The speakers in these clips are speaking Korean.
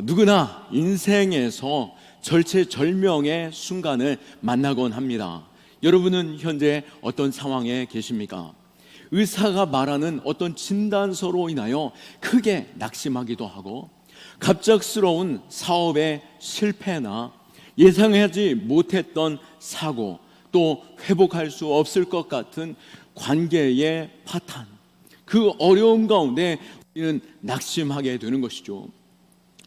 누구나 인생에서 절체절명의 순간을 만나곤 합니다. 여러분은 현재 어떤 상황에 계십니까? 의사가 말하는 어떤 진단서로 인하여 크게 낙심하기도 하고, 갑작스러운 사업의 실패나 예상하지 못했던 사고, 또 회복할 수 없을 것 같은 관계의 파탄, 그 어려움 가운데 우리는 낙심하게 되는 것이죠.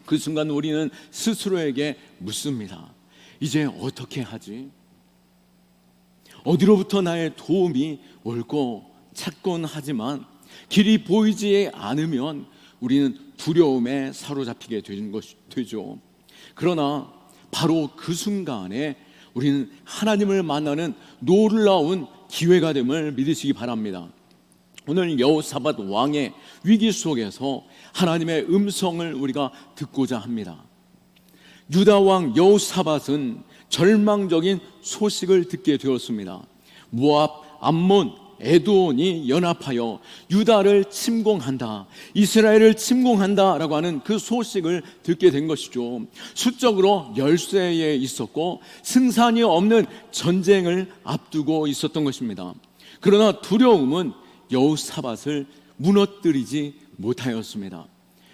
그 순간 우리는 스스로에게 묻습니다. 이제 어떻게 하지? 어디로부터 나의 도움이 올고 찾곤 하지만 길이 보이지 않으면 우리는 두려움에 사로잡히게 되죠. 그러나 바로 그 순간에 우리는 하나님을 만나는 놀라운 기회가 됨을 믿으시기 바랍니다. 오늘 여호사밧 왕의 위기 속에서 하나님의 음성을 우리가 듣고자 합니다. 유다 왕 여호사밧은 절망적인 소식을 듣게 되었습니다. 모압, 암몬, 에돔이 연합하여 유다를 침공한다, 이스라엘을 침공한다라고 하는 그 소식을 듣게 된 것이죠. 수적으로 열세에 있었고 승산이 없는 전쟁을 앞두고 있었던 것입니다. 그러나 두려움은 여호사밧을 무너뜨리지 못하였습니다.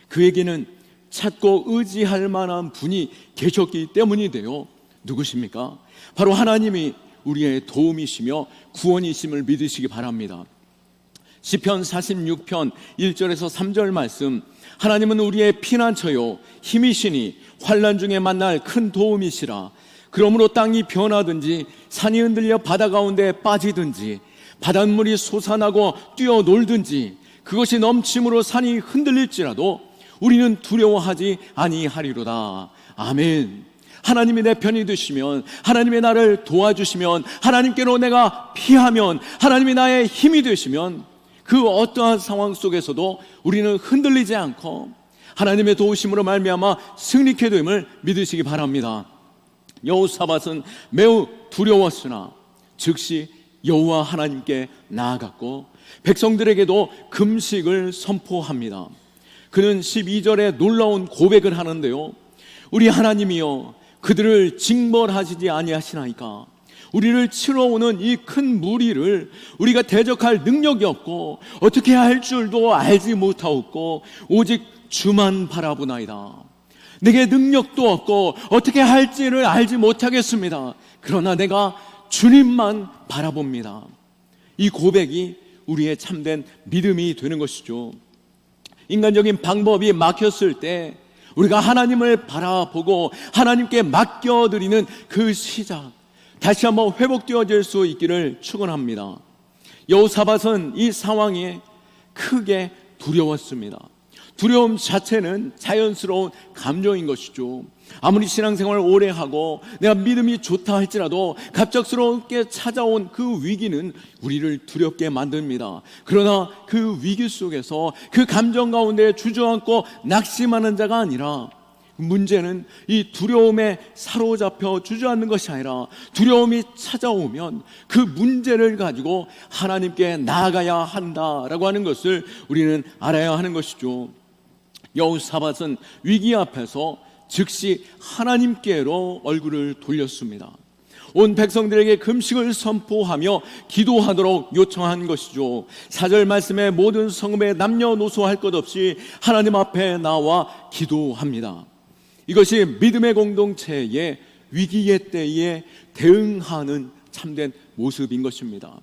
그에게는 찾고 의지할 만한 분이 계셨기 때문인데요. 누구십니까? 바로 하나님이 우리의 도움이시며 구원이심을 믿으시기 바랍니다. 시편 46편 1절에서 3절 말씀, 하나님은 우리의 피난처요 힘이시니 환난 중에 만날 큰 도움이시라. 그러므로 땅이 변하든지 산이 흔들려 바다 가운데 빠지든지 바닷물이 솟아나고 뛰어놀든지 그것이 넘침으로 산이 흔들릴지라도 우리는 두려워하지 아니하리로다. 아멘. 하나님이 내 편이 되시면, 하나님이 나를 도와주시면, 하나님께로 내가 피하면, 하나님이 나의 힘이 되시면 그 어떠한 상황 속에서도 우리는 흔들리지 않고 하나님의 도우심으로 말미암아 승리케 됨을 믿으시기 바랍니다. 여호사밧은 매우 두려웠으나 즉시 여호와 하나님께 나아갔고 백성들에게도 금식을 선포합니다. 그는 12절에 놀라운 고백을 하는데요. 우리 하나님이여, 그들을 징벌하시지 아니하시나이까? 우리를 치러오는 이 큰 무리를 우리가 대적할 능력이 없고 어떻게 할 줄도 알지 못하옵고 오직 주만 바라보나이다. 내게 능력도 없고 어떻게 할지를 알지 못하겠습니다. 그러나 내가 주님만 바라봅니다. 이 고백이 우리의 참된 믿음이 되는 것이죠. 인간적인 방법이 막혔을 때 우리가 하나님을 바라보고 하나님께 맡겨드리는 그 시작, 다시 한번 회복되어질 수 있기를 축원합니다. 여호사밧은 이 상황에 크게 두려웠습니다. 두려움 자체는 자연스러운 감정인 것이죠. 아무리 신앙생활을 오래 하고 내가 믿음이 좋다 할지라도 갑작스럽게 찾아온 그 위기는 우리를 두렵게 만듭니다. 그러나 그 위기 속에서 그 감정 가운데 주저앉고 낙심하는 자가 아니라, 문제는 이 두려움에 사로잡혀 주저앉는 것이 아니라 두려움이 찾아오면 그 문제를 가지고 하나님께 나아가야 한다라고 하는 것을 우리는 알아야 하는 것이죠. 여호사밧은 위기 앞에서 즉시 하나님께로 얼굴을 돌렸습니다. 온 백성들에게 금식을 선포하며 기도하도록 요청한 것이죠. 4절 말씀에 모든 성읍에 남녀노소 할 것 없이 하나님 앞에 나와 기도합니다. 이것이 믿음의 공동체의 위기의 때에 대응하는 참된 모습인 것입니다.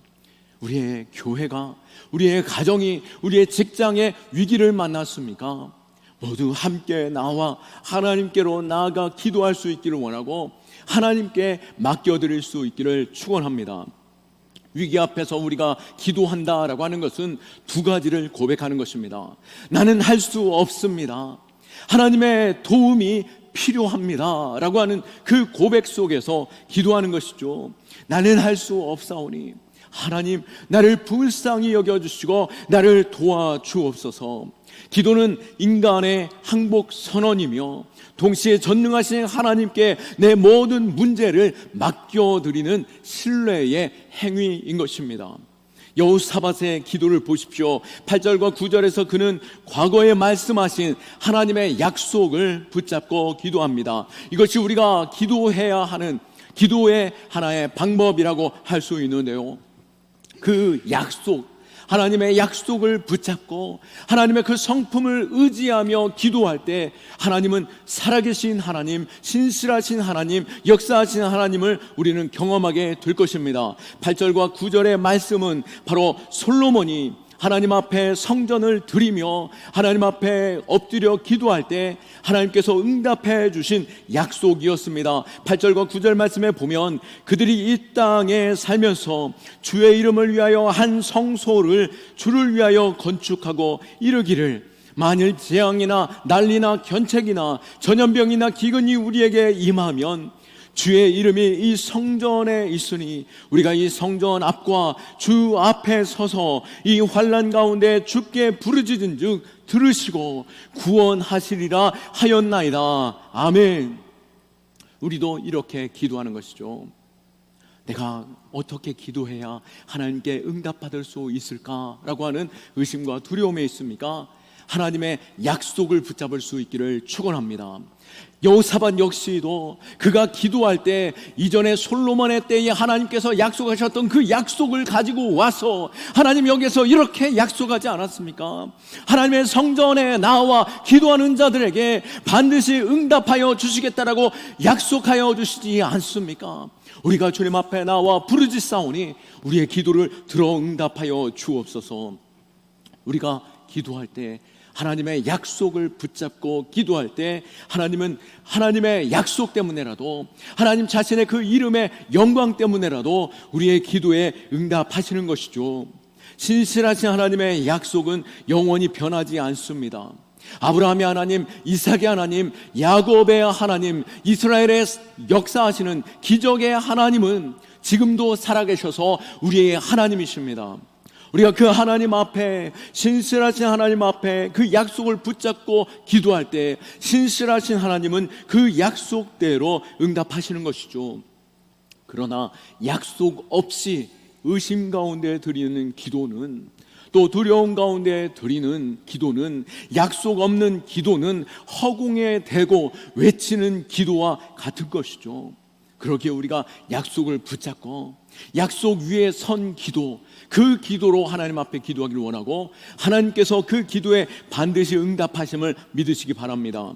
우리의 교회가, 우리의 가정이, 우리의 직장에 위기를 만났습니까? 모두 함께 나와 하나님께로 나아가 기도할 수 있기를 원하고 하나님께 맡겨드릴 수 있기를 축원합니다. 위기 앞에서 우리가 기도한다라고 하는 것은 두 가지를 고백하는 것입니다. 나는 할 수 없습니다. 하나님의 도움이 필요합니다 라고 하는 그 고백 속에서 기도하는 것이죠. 나는 할 수 없사오니 하나님 나를 불쌍히 여겨주시고 나를 도와주옵소서. 기도는 인간의 항복 선언이며 동시에 전능하신 하나님께 내 모든 문제를 맡겨드리는 신뢰의 행위인 것입니다. 여호사밧의 기도를 보십시오. 8절과 9절에서 그는 과거에 말씀하신 하나님의 약속을 붙잡고 기도합니다. 이것이 우리가 기도해야 하는 기도의 하나의 방법이라고 할 수 있는데요, 그 약속, 하나님의 약속을 붙잡고 하나님의 그 성품을 의지하며 기도할 때 하나님은 살아계신 하나님, 신실하신 하나님, 역사하신 하나님을 우리는 경험하게 될 것입니다. 8절과 9절의 말씀은 바로 솔로몬이 하나님 앞에 성전을 드리며 하나님 앞에 엎드려 기도할 때 하나님께서 응답해 주신 약속이었습니다. 8절과 9절 말씀에 보면 그들이 이 땅에 살면서 주의 이름을 위하여 한 성소를 주를 위하여 건축하고 이르기를, 만일 재앙이나 난리나 견책이나 전염병이나 기근이 우리에게 임하면 주의 이름이 이 성전에 있으니 우리가 이 성전 앞과 주 앞에 서서 이 환난 가운데 주께 부르짖은즉 들으시고 구원하시리라 하였나이다. 아멘. 우리도 이렇게 기도하는 것이죠. 내가 어떻게 기도해야 하나님께 응답받을 수 있을까라고 하는 의심과 두려움에 있습니까? 하나님의 약속을 붙잡을 수 있기를 축원합니다. 여호사밧 역시도 그가 기도할 때 이전에 솔로몬의 때에 하나님께서 약속하셨던 그 약속을 가지고 와서, 하나님 여기서 이렇게 약속하지 않았습니까? 하나님의 성전에 나와 기도하는 자들에게 반드시 응답하여 주시겠다라고 약속하여 주시지 않습니까? 우리가 주님 앞에 나와 부르짖사오니 우리의 기도를 들어 응답하여 주옵소서. 우리가 기도할 때 하나님의 약속을 붙잡고 기도할 때 하나님은 하나님의 약속 때문에라도, 하나님 자신의 그 이름의 영광 때문에라도 우리의 기도에 응답하시는 것이죠. 신실하신 하나님의 약속은 영원히 변하지 않습니다. 아브라함의 하나님, 이삭의 하나님, 야곱의 하나님, 이스라엘의 역사하시는 기적의 하나님은 지금도 살아계셔서 우리의 하나님이십니다. 우리가 그 하나님 앞에, 신실하신 하나님 앞에 그 약속을 붙잡고 기도할 때 신실하신 하나님은 그 약속대로 응답하시는 것이죠. 그러나 약속 없이 의심 가운데 드리는 기도는, 또 두려움 가운데 드리는 기도는, 약속 없는 기도는 허공에 대고 외치는 기도와 같은 것이죠. 그러기에 우리가 약속을 붙잡고 약속 위에 선 기도, 그 기도로 하나님 앞에 기도하기를 원하고 하나님께서 그 기도에 반드시 응답하심을 믿으시기 바랍니다.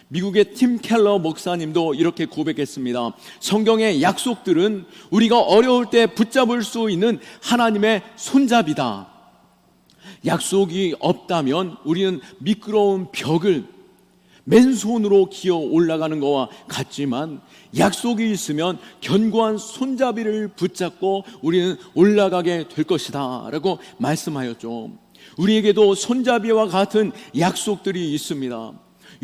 미국의 팀 켈러 목사님도 이렇게 고백했습니다. 성경의 약속들은 우리가 어려울 때 붙잡을 수 있는 하나님의 손잡이다. 약속이 없다면 우리는 미끄러운 벽을 맨손으로 기어 올라가는 것과 같지만 약속이 있으면 견고한 손잡이를 붙잡고 우리는 올라가게 될 것이다 라고 말씀하였죠. 우리에게도 손잡이와 같은 약속들이 있습니다.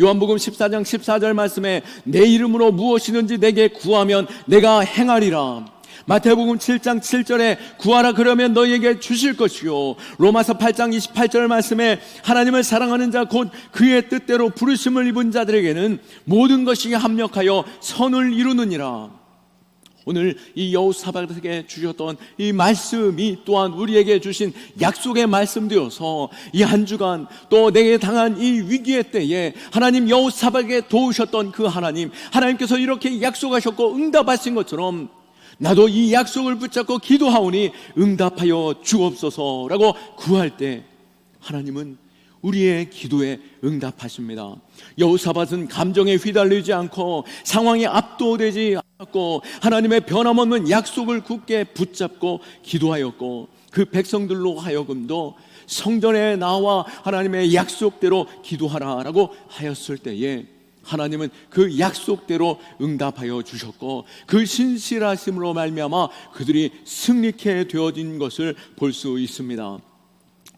요한복음 14장 14절 말씀에 내 이름으로 무엇이든지 내게 구하면 내가 행하리라. 마태복음 7장 7절에 구하라 그러면 너희에게 주실 것이요, 로마서 8장 28절 말씀에 하나님을 사랑하는 자 곧 그의 뜻대로 부르심을 입은 자들에게는 모든 것이 합력하여 선을 이루느니라. 오늘 이 여호사밧에게 주셨던 이 말씀이 또한 우리에게 주신 약속의 말씀되어서 이 한 주간 또 내게 당한 이 위기의 때에 하나님 여호사밧에게 도우셨던 그 하나님, 하나님께서 이렇게 약속하셨고 응답하신 것처럼 나도 이 약속을 붙잡고 기도하오니 응답하여 주옵소서라고 구할 때 하나님은 우리의 기도에 응답하십니다. 여호사밧은 감정에 휘둘리지 않고 상황에 압도되지 않았고 하나님의 변함없는 약속을 굳게 붙잡고 기도하였고, 그 백성들로 하여금도 성전에 나와 하나님의 약속대로 기도하라라고 하였을 때에 하나님은 그 약속대로 응답하여 주셨고 그 신실하심으로 말미암아 그들이 승리케 되어진 것을 볼 수 있습니다.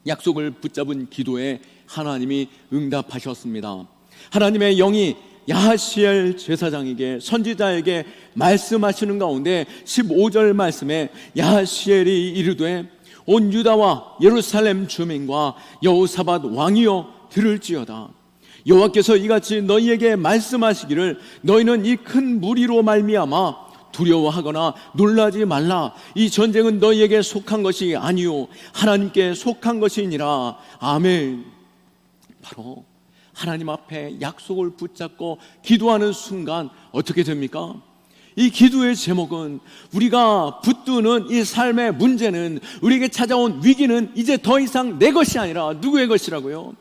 약속을 붙잡은 기도에 하나님이 응답하셨습니다. 하나님의 영이 야하시엘 제사장에게, 선지자에게 말씀하시는 가운데 15절 말씀에 야하시엘이 이르되 온 유다와 예루살렘 주민과 여호사밧 왕이여 들을지어다. 여호와께서 이같이 너희에게 말씀하시기를 너희는 이 큰 무리로 말미암아 두려워하거나 놀라지 말라. 이 전쟁은 너희에게 속한 것이 아니요 하나님께 속한 것이니라. 아멘. 바로 하나님 앞에 약속을 붙잡고 기도하는 순간 어떻게 됩니까? 이 기도의 제목은 우리가 붙드는 이 삶의 문제는, 우리에게 찾아온 위기는 이제 더 이상 내 것이 아니라 누구의 것이라고요?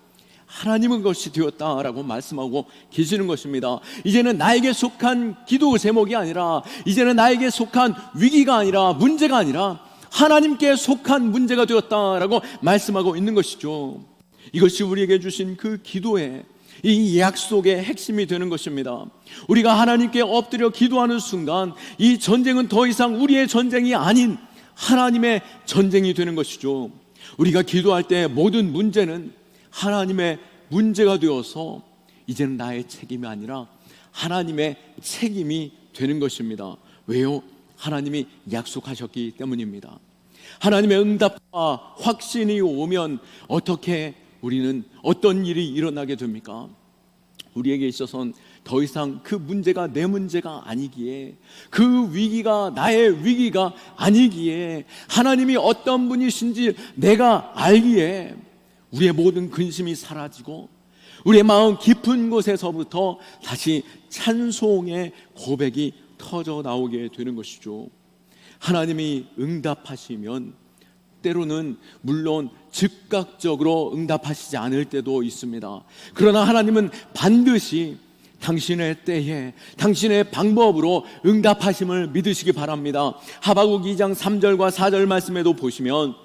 하나님의 것이 되었다라고 말씀하고 계시는 것입니다. 이제는 나에게 속한 기도 제목이 아니라, 이제는 나에게 속한 위기가 아니라, 문제가 아니라 하나님께 속한 문제가 되었다라고 말씀하고 있는 것이죠. 이것이 우리에게 주신 그 기도의 이 약속의 핵심이 되는 것입니다. 우리가 하나님께 엎드려 기도하는 순간 이 전쟁은 더 이상 우리의 전쟁이 아닌 하나님의 전쟁이 되는 것이죠. 우리가 기도할 때 모든 문제는 하나님의 문제가 되어서 이제는 나의 책임이 아니라 하나님의 책임이 되는 것입니다. 왜요? 하나님이 약속하셨기 때문입니다. 하나님의 응답과 확신이 오면 어떻게 우리는 어떤 일이 일어나게 됩니까? 우리에게 있어서는 더 이상 그 문제가 내 문제가 아니기에, 그 위기가 나의 위기가 아니기에, 하나님이 어떤 분이신지 내가 알기에 우리의 모든 근심이 사라지고 우리의 마음 깊은 곳에서부터 다시 찬송의 고백이 터져 나오게 되는 것이죠. 하나님이 응답하시면 때로는 물론 즉각적으로 응답하시지 않을 때도 있습니다. 그러나 하나님은 반드시 당신의 때에 당신의 방법으로 응답하심을 믿으시기 바랍니다. 하박국 2장 3절과 4절 말씀에도 보시면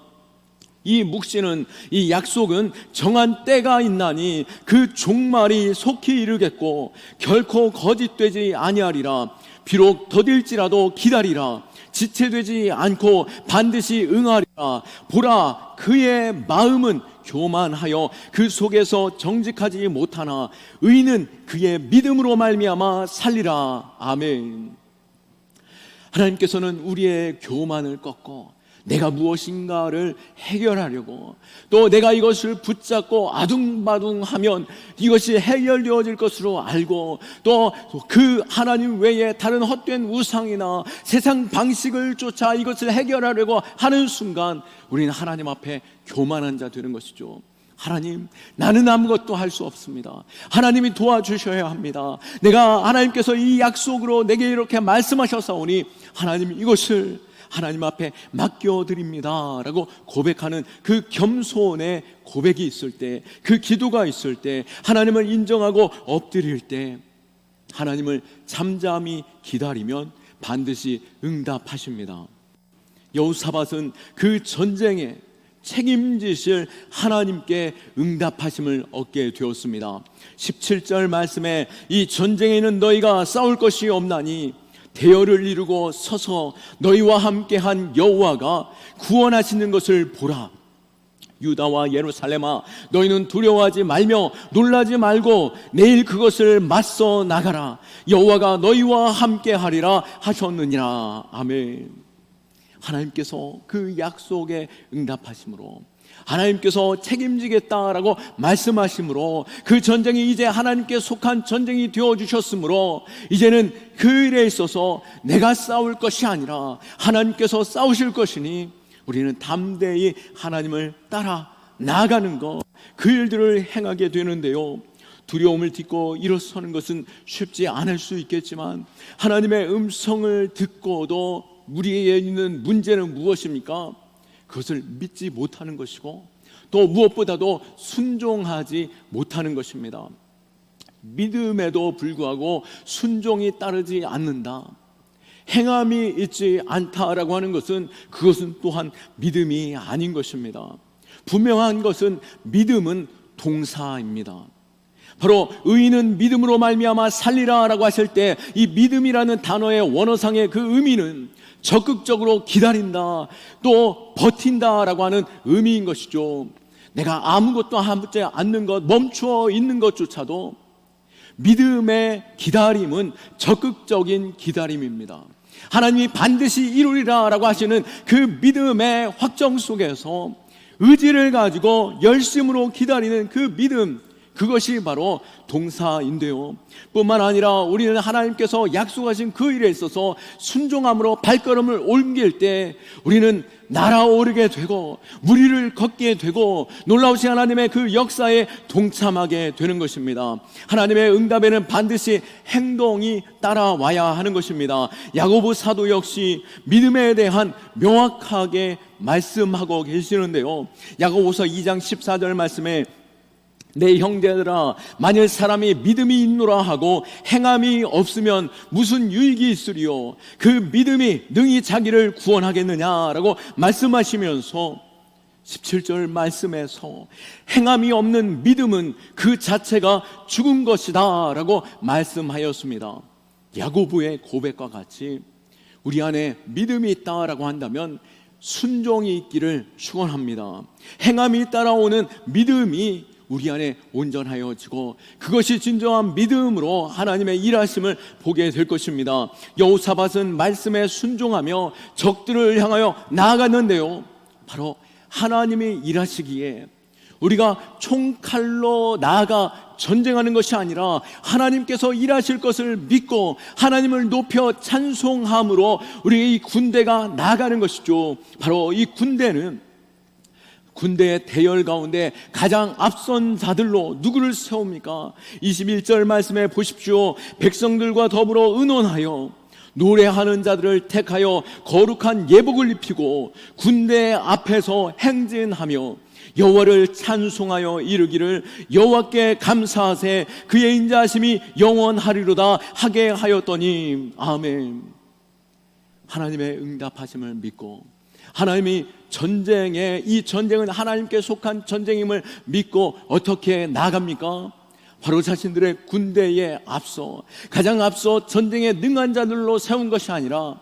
이 묵시는, 이 약속은 정한 때가 있나니 그 종말이 속히 이르겠고 결코 거짓되지 아니하리라. 비록 더딜지라도 기다리라. 지체되지 않고 반드시 응하리라. 보라, 그의 마음은 교만하여 그 속에서 정직하지 못하나 의인은 그의 믿음으로 말미암아 살리라. 아멘. 하나님께서는 우리의 교만을 꺾고 내가 무엇인가를 해결하려고, 또 내가 이것을 붙잡고 아둥바둥하면 이것이 해결되어질 것으로 알고, 또 그 하나님 외에 다른 헛된 우상이나 세상 방식을 쫓아 이것을 해결하려고 하는 순간 우리는 하나님 앞에 교만한 자 되는 것이죠. 하나님, 나는 아무것도 할 수 없습니다. 하나님이 도와주셔야 합니다. 내가 하나님께서 이 약속으로 내게 이렇게 말씀하셨사오니 하나님 이것을 하나님 앞에 맡겨드립니다 라고 고백하는 그 겸손의 고백이 있을 때, 그 기도가 있을 때, 하나님을 인정하고 엎드릴 때, 하나님을 잠잠히 기다리면 반드시 응답하십니다. 여호사밧은 그 전쟁에 책임지실 하나님께 응답하심을 얻게 되었습니다. 17절 말씀에 이 전쟁에는 너희가 싸울 것이 없나니 대열을 이루고 서서 너희와 함께한 여호와가 구원하시는 것을 보라. 유다와 예루살렘아, 너희는 두려워하지 말며 놀라지 말고 내일 그것을 맞서 나가라. 여호와가 너희와 함께하리라 하셨느니라. 아멘. 하나님께서 그 약속에 응답하심으로, 하나님께서 책임지겠다라고 말씀하심으로, 그 전쟁이 이제 하나님께 속한 전쟁이 되어주셨으므로 이제는 그 일에 있어서 내가 싸울 것이 아니라 하나님께서 싸우실 것이니 우리는 담대히 하나님을 따라 나아가는 것, 그 일들을 행하게 되는데요. 두려움을 딛고 일어서는 것은 쉽지 않을 수 있겠지만 하나님의 음성을 듣고도 우리에게 있는 문제는 무엇입니까? 그것을 믿지 못하는 것이고 또 무엇보다도 순종하지 못하는 것입니다. 믿음에도 불구하고 순종이 따르지 않는다, 행함이 있지 않다라고 하는 것은 그것은 또한 믿음이 아닌 것입니다. 분명한 것은 믿음은 동사입니다. 바로 의인은 믿음으로 말미암아 살리라라고 하실 때 이 믿음이라는 단어의 원어상의 그 의미는 적극적으로 기다린다, 또 버틴다라고 하는 의미인 것이죠. 내가 아무것도 하지 않는 것, 멈추어 있는 것조차도 믿음의 기다림은 적극적인 기다림입니다. 하나님이 반드시 이루리라 라고 하시는 그 믿음의 확정 속에서 의지를 가지고 열심으로 기다리는 그 믿음, 그것이 바로 동사인데요. 뿐만 아니라 우리는 하나님께서 약속하신 그 일에 있어서 순종함으로 발걸음을 옮길 때 우리는 날아오르게 되고 무리를 걷게 되고 놀라우신 하나님의 그 역사에 동참하게 되는 것입니다. 하나님의 응답에는 반드시 행동이 따라와야 하는 것입니다. 야고보 사도 역시 믿음에 대한 명확하게 말씀하고 계시는데요. 야고보서 2장 14절 말씀에 내 형제들아, 만일 사람이 믿음이 있노라 하고 행함이 없으면 무슨 유익이 있으리요? 그 믿음이 능히 자기를 구원하겠느냐라고 말씀하시면서 17절 말씀에서 행함이 없는 믿음은 그 자체가 죽은 것이다 라고 말씀하였습니다. 야고보의 고백과 같이 우리 안에 믿음이 있다라고 한다면 순종이 있기를 축원합니다. 행함이 따라오는 믿음이 우리 안에 온전하여지고 그것이 진정한 믿음으로 하나님의 일하심을 보게 될 것입니다. 여호사밧은 말씀에 순종하며 적들을 향하여 나아갔는데요, 바로 하나님이 일하시기에 우리가 총칼로 나아가 전쟁하는 것이 아니라 하나님께서 일하실 것을 믿고 하나님을 높여 찬송함으로 우리의 이 군대가 나아가는 것이죠. 바로 이 군대는 군대의 대열 가운데 가장 앞선 자들로 누구를 세웁니까? 21절 말씀에 보십시오. 백성들과 더불어 의논하여 노래하는 자들을 택하여 거룩한 예복을 입히고 군대 앞에서 행진하며 여호와를 찬송하여 이르기를 여호와께 감사하세 그의 인자하심이 영원하리로다 하게 하였더니 아멘. 하나님의 응답하심을 믿고 하나님이 이 전쟁은 하나님께 속한 전쟁임을 믿고 어떻게 나갑니까? 바로 자신들의 군대에 앞서 가장 앞서 전쟁에 능한 자들로 세운 것이 아니라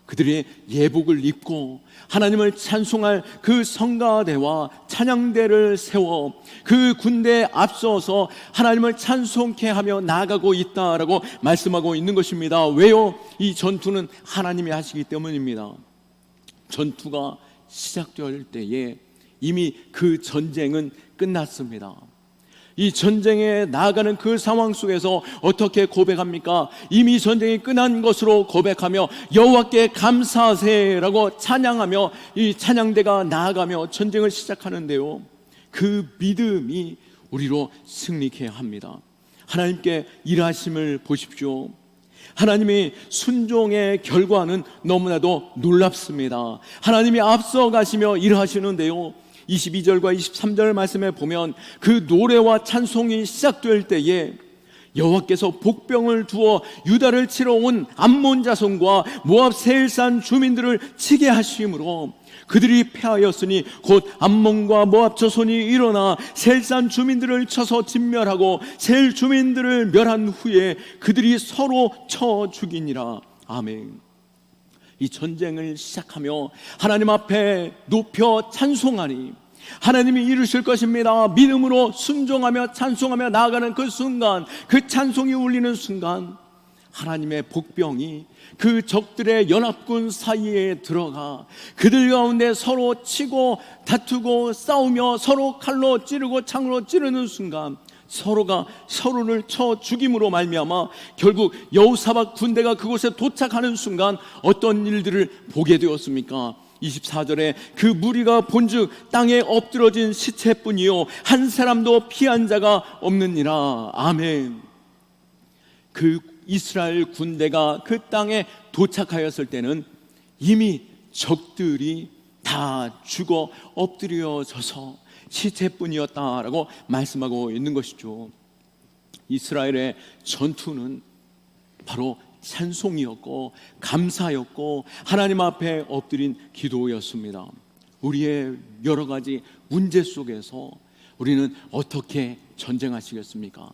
그들이 예복을 입고 하나님을 찬송할 그 성가대와 찬양대를 세워 그 군대에 앞서서 하나님을 찬송케 하며 나아가고 있다라고 말씀하고 있는 것입니다. 왜요? 이 전투는 하나님이 하시기 때문입니다. 전투가 시작될 때에 이미 그 전쟁은 끝났습니다. 이 전쟁에 나아가는 그 상황 속에서 어떻게 고백합니까? 이미 전쟁이 끝난 것으로 고백하며 여호와께 감사하세라고 찬양하며 이 찬양대가 나아가며 전쟁을 시작하는데요, 그 믿음이 우리로 승리케 합니다. 하나님께 일하심을 보십시오. 하나님이 순종의 결과는 너무나도 놀랍습니다. 하나님이 앞서 가시며 일하시는데요, 22절과 23절 말씀에 보면 그 노래와 찬송이 시작될 때에 여호와께서 복병을 두어 유다를 치러 온 암몬 자손과 모압 세일산 주민들을 치게 하심으로 그들이 패하였으니 곧 암몬과 모압 자손이 일어나 세일산 주민들을 쳐서 진멸하고 세일 주민들을 멸한 후에 그들이 서로 쳐 죽이니라. 아멘. 이 전쟁을 시작하며 하나님 앞에 높여 찬송하니 하나님이 이루실 것입니다. 믿음으로 순종하며 찬송하며 나아가는 그 순간, 그 찬송이 울리는 순간 하나님의 복병이 그 적들의 연합군 사이에 들어가 그들 가운데 서로 치고 다투고 싸우며 서로 칼로 찌르고 창으로 찌르는 순간 서로가 서로를 쳐 죽임으로 말미암아 결국 여호사밧 군대가 그곳에 도착하는 순간 어떤 일들을 보게 되었습니까? 24절에 그 무리가 본즉 땅에 엎드러진 시체뿐이요 한 사람도 피한 자가 없느니라. 아멘. 그 이스라엘 군대가 그 땅에 도착하였을 때는 이미 적들이 다 죽어 엎드려져서 시체뿐이었다라고 말씀하고 있는 것이죠. 이스라엘의 전투는 바로 찬송이었고 감사였고 하나님 앞에 엎드린 기도였습니다. 우리의 여러 가지 문제 속에서 우리는 어떻게 전쟁하시겠습니까?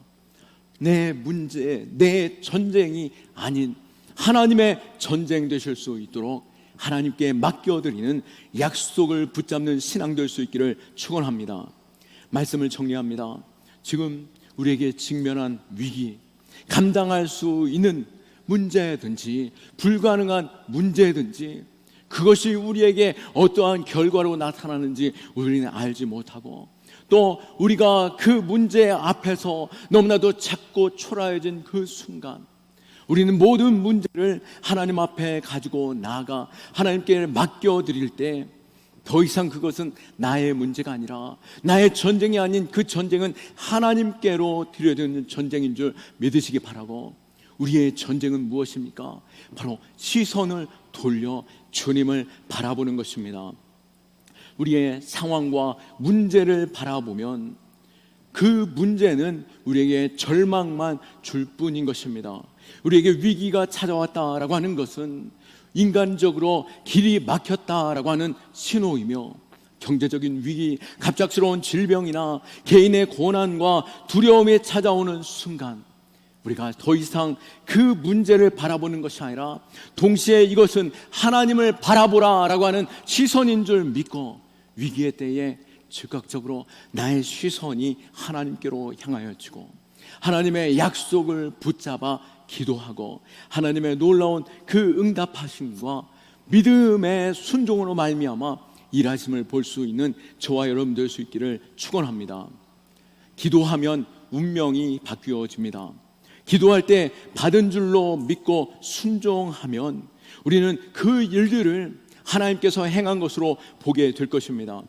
내 문제, 내 전쟁이 아닌 하나님의 전쟁 되실 수 있도록 하나님께 맡겨드리는 약속을 붙잡는 신앙 될 수 있기를 축원합니다. 말씀을 정리합니다. 지금 우리에게 직면한 위기, 감당할 수 있는 문제든지 불가능한 문제든지 그것이 우리에게 어떠한 결과로 나타나는지 우리는 알지 못하고 또 우리가 그 문제 앞에서 너무나도 작고 초라해진 그 순간, 우리는 모든 문제를 하나님 앞에 가지고 나아가 하나님께 맡겨드릴 때 더 이상 그것은 나의 문제가 아니라, 나의 전쟁이 아닌 그 전쟁은 하나님께로 드려지는 전쟁인 줄 믿으시기 바라고, 우리의 전쟁은 무엇입니까? 바로 시선을 돌려 주님을 바라보는 것입니다. 우리의 상황과 문제를 바라보면 그 문제는 우리에게 절망만 줄 뿐인 것입니다. 우리에게 위기가 찾아왔다라고 하는 것은 인간적으로 길이 막혔다라고 하는 신호이며, 경제적인 위기, 갑작스러운 질병이나 개인의 고난과 두려움이 찾아오는 순간 우리가 더 이상 그 문제를 바라보는 것이 아니라 동시에 이것은 하나님을 바라보라라고 하는 시선인 줄 믿고, 위기의 때에 즉각적으로 나의 시선이 하나님께로 향하여지고 하나님의 약속을 붙잡아 기도하고 하나님의 놀라운 그 응답하심과 믿음의 순종으로 말미암아 일하심을 볼 수 있는 저와 여러분 될 수 있기를 축원합니다. 기도하면 운명이 바뀌어집니다. 기도할 때 받은 줄로 믿고 순종하면 우리는 그 일들을 하나님께서 행한 것으로 보게 될 것입니다.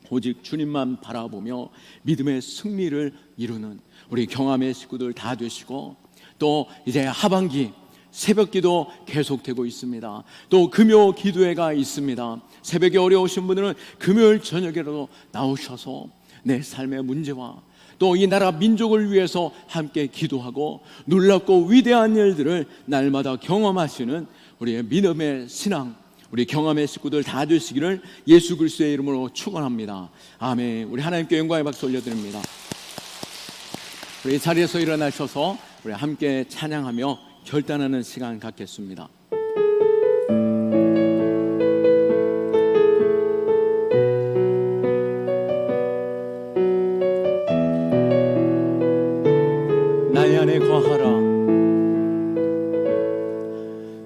오직 주님만 바라보며 믿음의 승리를 이루는 우리 경험의 식구들 다 되시고, 또 이제 하반기 새벽기도 계속되고 있습니다. 또 금요 기도회가 있습니다. 새벽에 어려우신 분들은 금요일 저녁에라도 나오셔서 내 삶의 문제와 또 이 나라 민족을 위해서 함께 기도하고 놀랍고 위대한 일들을 날마다 경험하시는 우리의 믿음의 신앙, 우리 경험의 식구들 다 되시기를 예수 그리스도의 이름으로 축원합니다. 아멘. 우리 하나님께 영광의 박수 올려드립니다. 우리 자리에서 일어나셔서 우리 함께 찬양하며 결단하는 시간 갖겠습니다. 나의 안에 거하라,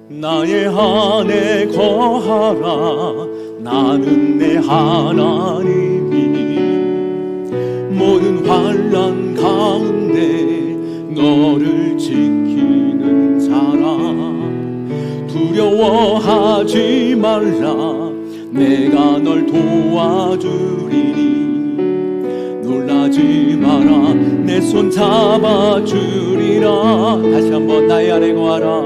나의 안에 거하라. 나는 내 하나님이니 모든 환난 가운데 너를 지키는 자라. 두려워하지 말라, 내가 널 도와주리니. 놀라지 마라, 내 손 잡아주리라. 다시 한번 나의 안에 거하라,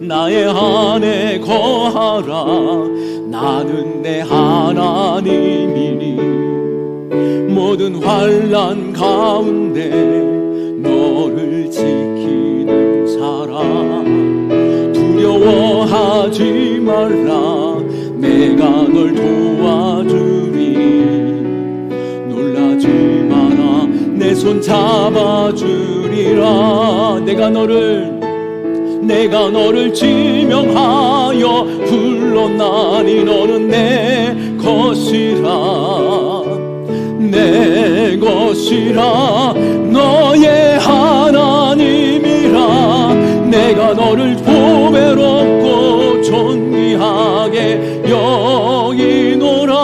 나의 안에 거하라. 나는 내 하나님이니 모든 환난 가운데 너를 지키는 자라. 두려워하지 말라, 내가 널 도와주리니. 놀라지 마라, 내 손 잡아주리라. 내가 너를 지명하여 불렀나니 너는 내 것이라. 내 것이라, 너의 하나님이라. 내가 너를 보배롭고 존귀하게 여기노라.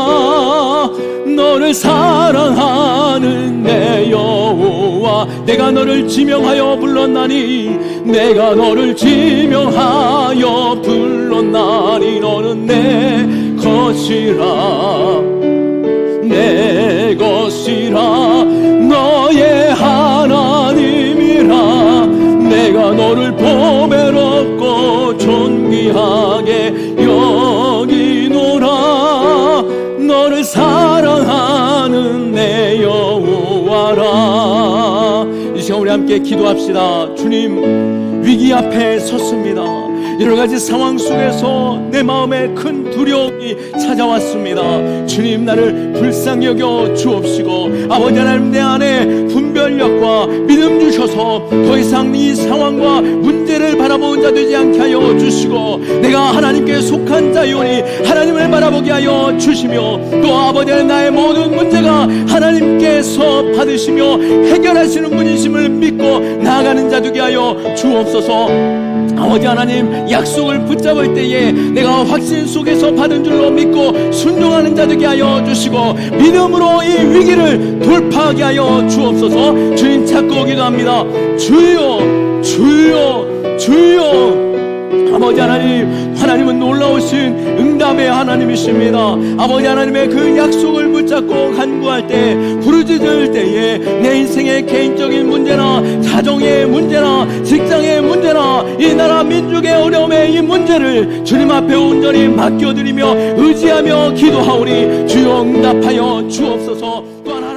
너를 사랑하는 내 여호와, 내가 너를 지명하여 불렀나니. 내가 너를 지명하여 불렀나니 너는 내 것이라. 내 것이라, 너의 하나님이라. 내가 너를 보배롭고 존귀하게 여기노라. 너를 사랑하는 내 여호와라. 이 시간 우리 함께 기도합시다. 주님, 위기 앞에 섰습니다. 여러가지 상황 속에서 내 마음에 큰 두려움이 찾아왔습니다. 주님, 나를 불쌍히 여겨 주옵시고 아버지 하나님, 내 안에 분별력과 믿음 주셔서 더 이상 이 상황과 문제를 바라보는 자 되지 않게 하여 주시고, 내가 하나님께 속한 자이오니 하나님을 바라보게 하여 주시며, 또 아버지 하나님, 나의 모든 문제가 하나님께서 받으시며 해결하시는 분이심을 믿고 나아가는 자 되게 하여 주옵소서. 아버지 하나님, 약속을 붙잡을 때에 내가 확신 속에서 받은 줄로 믿고 순종하는 자 되게 하여 주시고 믿음으로 이 위기를 돌파하게 하여 주옵소서. 주님 찾고 기도합니다. 주여, 주여, 주여. 아버지 하나님, 하나님은 놀라우신 응답의 하나님이십니다. 아버지 하나님의 그 약속을 붙잡고 간구할 때, 부르짖을 때에 내 인생의 개인적인 문제나 가정의 문제나 직장의 문제나 이 나라 민족의 어려움의 이 문제를 주님 앞에 온전히 맡겨드리며 의지하며 기도하오니 주여 응답하여 주옵소서. 또한